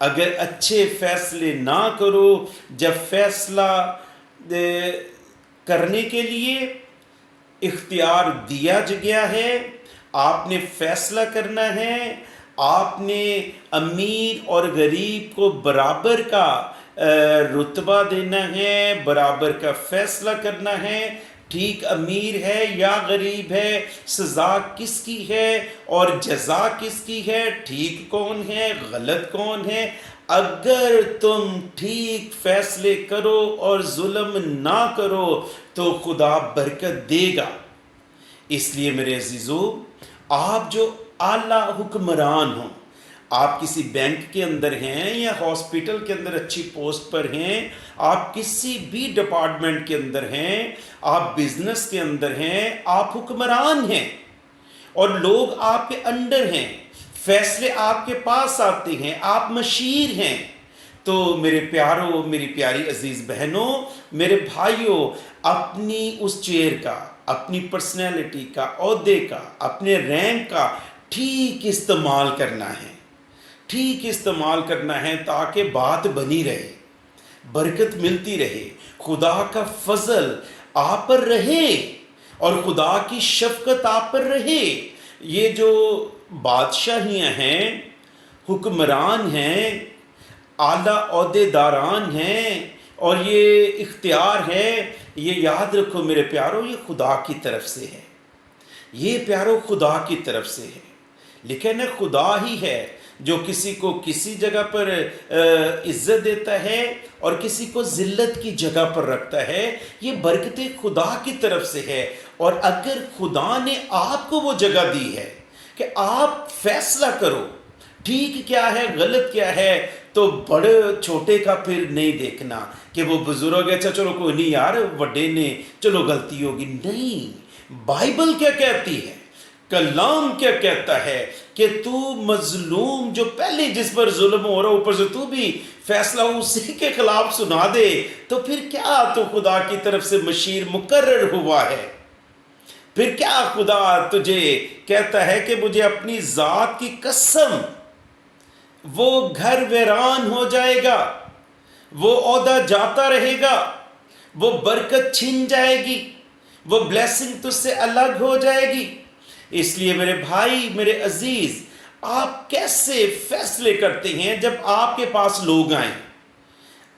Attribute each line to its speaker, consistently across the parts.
Speaker 1: اگر اچھے فیصلے نہ کرو، جب فیصلہ کرنے کے لیے اختیار دیا گیا ہے، آپ نے فیصلہ کرنا ہے، آپ نے امیر اور غریب کو برابر کا رتبہ دینا ہے، برابر کا فیصلہ کرنا ہے، ٹھیک امیر ہے یا غریب ہے، سزا کس کی ہے اور جزا کس کی ہے، ٹھیک کون ہے غلط کون ہے۔ اگر تم ٹھیک فیصلے کرو اور ظلم نہ کرو تو خدا برکت دے گا۔ اس لیے میرے عزیزو، آپ جو اعلیٰ حکمران ہوں، آپ کسی بینک کے اندر ہیں یا ہاسپٹل کے اندر اچھی پوسٹ پر ہیں، آپ کسی بھی ڈپارٹمنٹ کے اندر ہیں، آپ بزنس کے اندر ہیں، آپ حکمران ہیں اور لوگ آپ کے انڈر ہیں، فیصلے آپ کے پاس آتے ہیں، آپ مشیر ہیں، تو میرے پیاروں، میری پیاری عزیز بہنوں، میرے بھائیوں، اپنی اس چیئر کا، اپنی پرسنالٹی کا، عہدے کا، اپنے رینک کا ٹھیک استعمال کرنا ہے، ٹھیک استعمال کرنا ہے تاکہ بات بنی رہے، برکت ملتی رہے، خدا کا فضل آپ پر رہے اور خدا کی شفقت آپ پر رہے۔ یہ جو بادشاہیاں ہیں، حکمران ہیں، اعلیٰ عہدے داران ہیں اور یہ اختیار ہے، یہ یاد رکھو میرے پیاروں، یہ خدا کی طرف سے ہے، یہ پیاروں خدا کی طرف سے ہے۔ لیکن خدا ہی ہے جو کسی کو کسی جگہ پر عزت دیتا ہے اور کسی کو ذلت کی جگہ پر رکھتا ہے، یہ برکتیں خدا کی طرف سے ہے۔ اور اگر خدا نے آپ کو وہ جگہ دی ہے کہ آپ فیصلہ کرو ٹھیک کیا ہے غلط کیا ہے، تو بڑے چھوٹے کا پھر نہیں دیکھنا کہ وہ بزرگ ہے، اچھا چلو کوئی نہیں یار، وڈے نے چلو غلطی ہوگی، نہیں۔ بائبل کیا کہتی ہے، کلام کیا کہتا ہے کہ تو مظلوم جو پہلے جس پر ظلم ہو رہا اوپر سے تو بھی فیصلہ اسی کے خلاف سنا دے، تو پھر کیا تو خدا کی طرف سے مشیر مقرر ہوا ہے؟ پھر کیا خدا تجھے کہتا ہے کہ مجھے اپنی ذات کی قسم، وہ گھر ویران ہو جائے گا، وہ عہدہ جاتا رہے گا، وہ برکت چھن جائے گی، وہ بلیسنگ تجھ سے الگ ہو جائے گی۔ اس لیے میرے بھائی، میرے عزیز، آپ کیسے فیصلے کرتے ہیں جب آپ کے پاس لوگ آئیں؟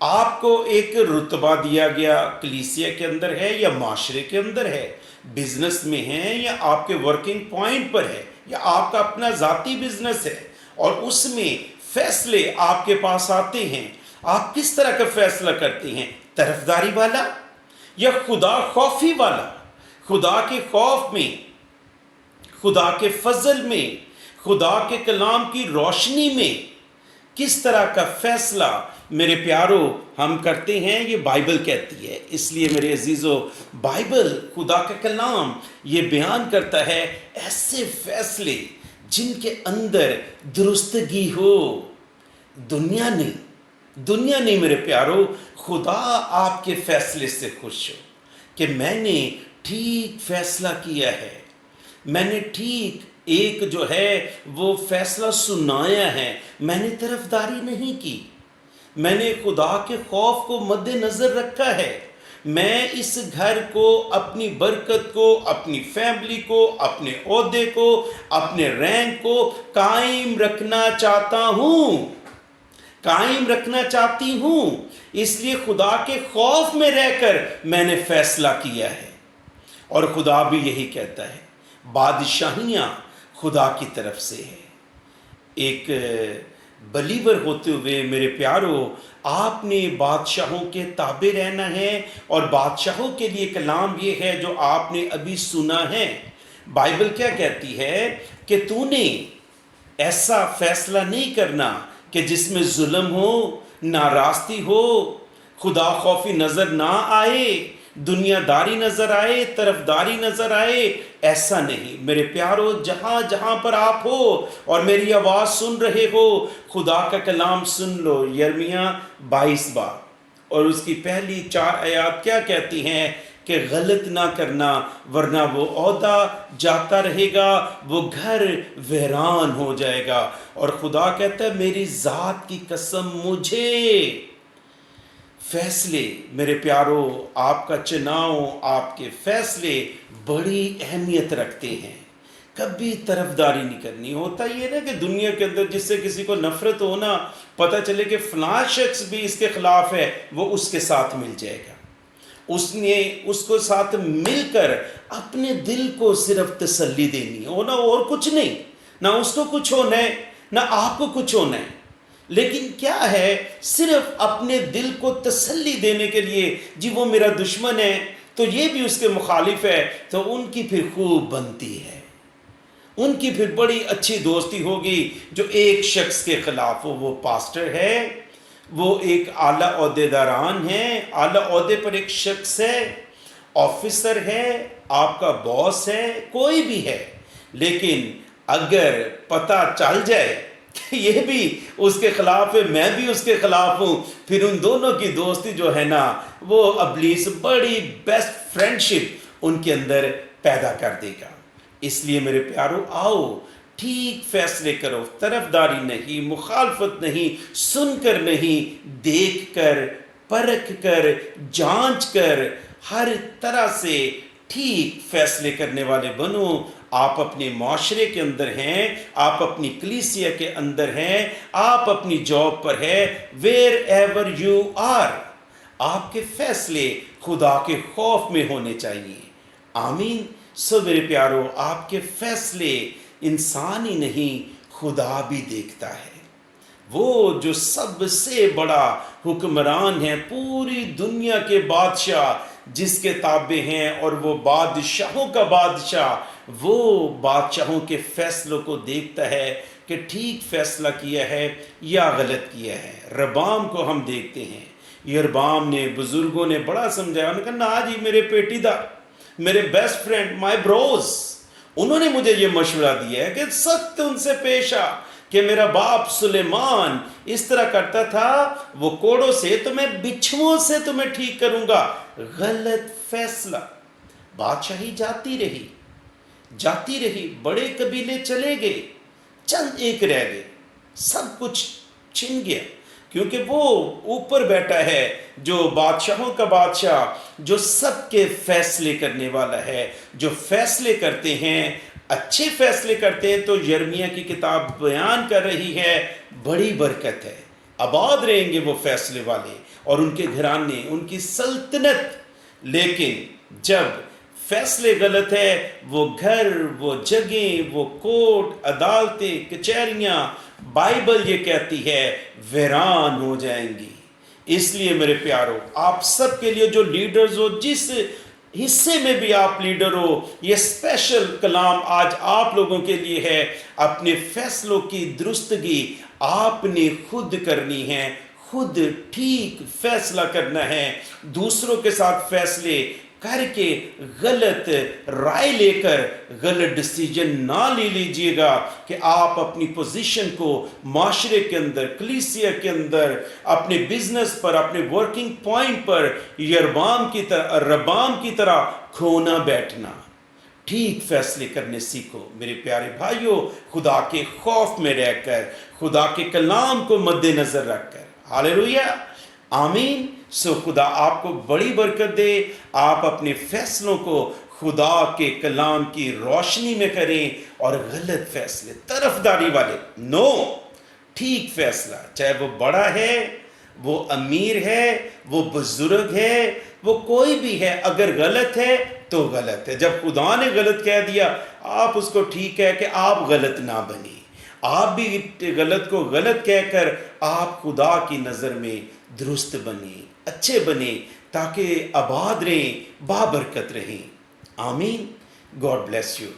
Speaker 1: آپ کو ایک رتبہ دیا گیا، کلیسیا کے اندر ہے یا معاشرے کے اندر ہے، بزنس میں ہے یا آپ کے ورکنگ پوائنٹ پر ہے یا آپ کا اپنا ذاتی بزنس ہے، اور اس میں فیصلے آپ کے پاس آتے ہیں، آپ کس طرح کا فیصلہ کرتے ہیں؟ طرفداری والا یا خدا خوفی والا؟ خدا کے خوف میں، خدا کے فضل میں، خدا کے کلام کی روشنی میں کس طرح کا فیصلہ میرے پیاروں ہم کرتے ہیں، یہ بائبل کہتی ہے۔ اس لیے میرے عزیزو، بائبل، خدا کا کلام یہ بیان کرتا ہے ایسے فیصلے جن کے اندر درستگی ہو۔ دنیا نہیں میرے پیاروں، خدا آپ کے فیصلے سے خوش ہو کہ میں نے ٹھیک فیصلہ کیا ہے، میں نے ٹھیک ایک جو ہے وہ فیصلہ سنایا ہے، میں نے طرفداری نہیں کی، میں نے خدا کے خوف کو مد نظر رکھا ہے، میں اس گھر کو، اپنی برکت کو، اپنی فیملی کو، اپنے عہدے کو، اپنے رینک کو قائم رکھنا چاہتا ہوں، قائم رکھنا چاہتی ہوں۔ اس لیے خدا کے خوف میں رہ کر میں نے فیصلہ کیا ہے۔ اور خدا بھی یہی کہتا ہے، بادشاہیاں خدا کی طرف سے ہے۔ ایک بلیور ہوتے ہوئے میرے پیاروں، آپ نے بادشاہوں کے تابع رہنا ہے، اور بادشاہوں کے لیے کلام یہ ہے جو آپ نے ابھی سنا ہے۔ بائبل کیا کہتی ہے کہ تو نے ایسا فیصلہ نہیں کرنا کہ جس میں ظلم ہو، ناراستی ہو، خدا خوفی نظر نہ آئے، دنیا داری نظر آئے، طرفداری نظر آئے۔ ایسا نہیں میرے پیارو، جہاں جہاں پر آپ ہو اور میری آواز سن رہے ہو، خدا کا کلام سن لو۔ یرمیہ 22 بار اور اس کی پہلی 4 آیات کیا کہتی ہیں کہ غلط نہ کرنا، ورنہ وہ عہدہ جاتا رہے گا، وہ گھر ویران ہو جائے گا۔ اور خدا کہتا ہے میری ذات کی قسم، مجھے فیصلے، میرے پیارو، آپ کا چناؤ، آپ کے فیصلے بڑی اہمیت رکھتے ہیں۔ کبھی طرفداری نہیں کرنی۔ ہوتا یہ نا کہ دنیا کے اندر جس سے کسی کو نفرت ہونا، پتہ چلے کہ فلاں شخص بھی اس کے خلاف ہے، وہ اس کے ساتھ مل جائے گا۔ اس نے اس کو ساتھ مل کر اپنے دل کو صرف تسلی دینی ہے، ہونا اور کچھ نہیں، نہ اس کو کچھ ہونا ہے نہ آپ کو کچھ ہونا ہے۔ لیکن کیا ہے، صرف اپنے دل کو تسلی دینے کے لیے، جی وہ میرا دشمن ہے تو یہ بھی اس کے مخالف ہے، تو ان کی پھر خوب بنتی ہے، ان کی پھر بڑی اچھی دوستی ہوگی۔ جو ایک شخص کے خلاف ہو، وہ پاسٹر ہے، وہ ایک اعلیٰ عہدیداران ہیں، اعلیٰ عہدے پر ایک شخص ہے، آفیسر ہے، آپ کا باس ہے، کوئی بھی ہے، لیکن اگر پتہ چل جائے کہ یہ بھی اس کے خلاف ہے، میں بھی اس کے خلاف ہوں، پھر ان دونوں کی دوستی جو ہے نا، وہ ابلیس بڑی بیسٹ فرینڈشپ ان کے اندر پیدا کر دے گا۔ اس لیے میرے پیارو، آؤ ٹھیک فیصلے کرو، طرفداری نہیں، مخالفت نہیں، سن کر نہیں، دیکھ کر، پرکھ کر، جانچ کر، ہر طرح سے ٹھیک فیصلے کرنے والے بنو۔ آپ اپنے معاشرے کے اندر ہیں، آپ اپنی کلیسیا کے اندر ہیں، آپ اپنی جاب پر ہیں، ویئر ایور یو آر، آپ کے فیصلے خدا کے خوف میں ہونے چاہیے۔ آمین۔ سو میرے پیارو، آپ کے فیصلے انسان ہی نہیں، خدا بھی دیکھتا ہے۔ وہ جو سب سے بڑا حکمران ہے، پوری دنیا کے بادشاہ جس کے تابع ہیں، اور وہ بادشاہوں کا بادشاہ، وہ بادشاہوں کے فیصلوں کو دیکھتا ہے کہ ٹھیک فیصلہ کیا ہے یا غلط کیا ہے۔ ربام کو ہم دیکھتے ہیں، یربام نے، بزرگوں نے بڑا سمجھایا، انہوں نے کہا نا جی میرے پیٹیدہ، میرے بیسٹ فرینڈ، مائی بروز، انہوں نے مجھے یہ مشورہ دیا ہے کہ سخت ان سے پیش آ، کہ میرا باپ سلیمان اس طرح کرتا تھا، وہ کوڑوں سے تو میں بچھوؤں سے تمہیں ٹھیک کروں گا۔ غلط فیصلہ، بادشاہی جاتی رہی، بڑے قبیلے چلے گئے، چند ایک رہ گئے، سب کچھ چھن گیا، کیونکہ وہ اوپر بیٹھا ہے جو بادشاہوں کا بادشاہ، جو سب کے فیصلے کرنے والا ہے، جو فیصلے کرتے ہیں، اچھے فیصلے کرتے ہیں۔ تو یرمیہ کی کتاب بیان کر رہی ہے، بڑی برکت ہے، آباد رہیں گے وہ فیصلے والے اور ان کے گھرانے، ان کی سلطنت۔ لیکن جب فیصلے غلط ہے، وہ گھر، وہ جگہیں، وہ کورٹ، عدالتیں، کچہریاں، بائبل یہ کہتی ہے ویران ہو جائیں گی۔ اس لیے میرے پیارو، آپ سب کے لیے جو لیڈرز ہو، جس حصے میں بھی آپ لیڈر ہو، یہ اسپیشل کلام آج آپ لوگوں کے لیے ہے۔ اپنے فیصلوں کی درستگی آپ نے خود کرنی ہے، خود ٹھیک فیصلہ کرنا ہے۔ دوسروں کے ساتھ فیصلے کر کے غلط رائے لے کر غلط ڈیسیجن نہ لے لیجئے گا کہ آپ اپنی پوزیشن کو معاشرے کے اندر، کلیسیا کے اندر، اپنے بزنس پر، اپنے ورکنگ پوائنٹ پر یربام کی طرح، ربام کی طرح کھونا بیٹھنا۔ ٹھیک فیصلے کرنے سیکھو میرے پیارے بھائیوں، خدا کے خوف میں رہ کر، خدا کے کلام کو مد نظر رکھ کر۔ ہاللیلویہ، آمین۔ سو خدا آپ کو بڑی برکت دے۔ آپ اپنے فیصلوں کو خدا کے کلام کی روشنی میں کریں، اور غلط فیصلے، طرفداری والے نو، ٹھیک فیصلہ، چاہے وہ بڑا ہے، وہ امیر ہے، وہ بزرگ ہے، وہ کوئی بھی ہے، اگر غلط ہے تو غلط ہے۔ جب خدا نے غلط کہہ دیا، آپ اس کو ٹھیک ہے کہ آپ غلط نہ بنیں، آپ بھی غلط کو غلط کہہ کر آپ خدا کی نظر میں درست بنیں، اچھے بنیں، تاکہ آباد رہیں، بابرکت رہیں۔ آمین۔ God bless you.